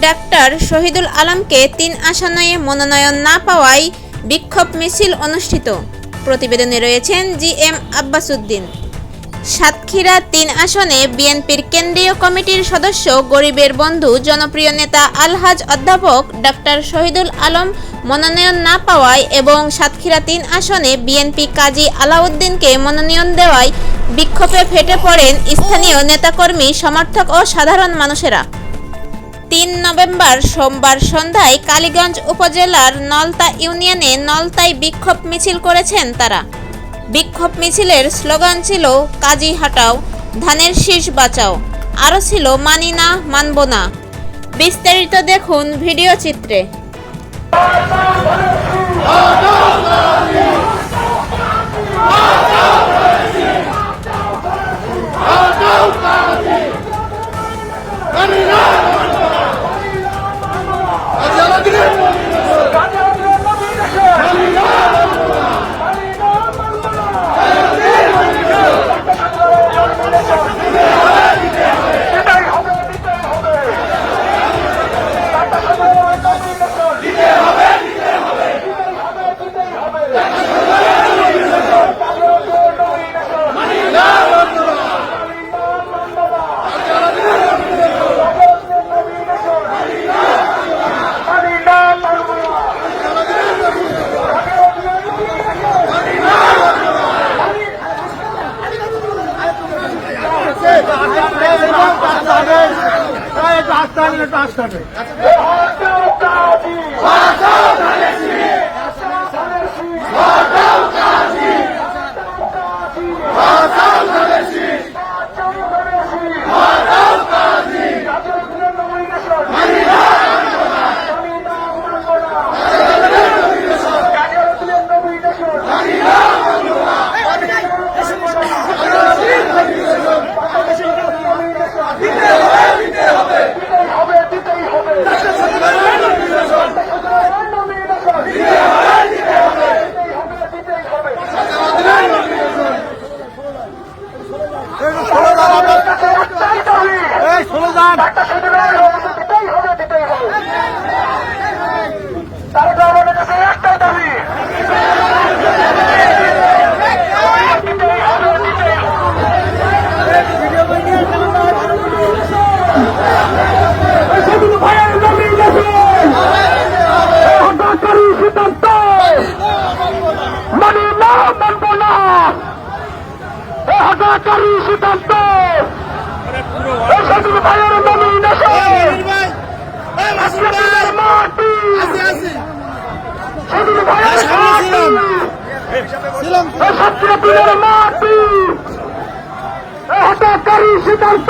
Doctor Shahidul আলমকে ৩ আসনে মনোনয়ন না পাওয়ায় বিক্ষোভ মিছিল অনুষ্ঠিত। প্রতিবেদনে রয়েছেন জিএম আব্বাস উদ্দিন। সাতক্ষীরা ৩ আসনে বিএনপির কেন্দ্রীয় কমিটির সদস্য গরিবের বন্ধু জনপ্রিয় নেতা আলহাজ অধ্যাপক ডাক্তার শহীদুল আলম মনোনয়ন না পাওয়ায় এবং সাতক্ষীরা ৩ আসনে বিএনপি কাজী আলাউদ্দিনকে মনোনয়ন দেওয়ায় বিক্ষোভে ফেটে পড়েন স্থানীয় নেতাকর্মী, সমর্থক ও সাধারণ মানুষেরা। ৩ নভেম্বর সোমবার সন্ধ্যায় কালীগঞ্জ উপজেলার নলতা ইউনিয়নে নলতায় বিক্ষোভ মিছিল করেছেন তারা। বিক্ষোভ মিছিলের স্লোগান ছিল কাজী হাটাও, ধানের শীষ বাঁচাও, আরও ছিল মানি না মানব না। বিস্তারিত দেখুন ভিডিও চিত্রে। সিদ্ধান্ত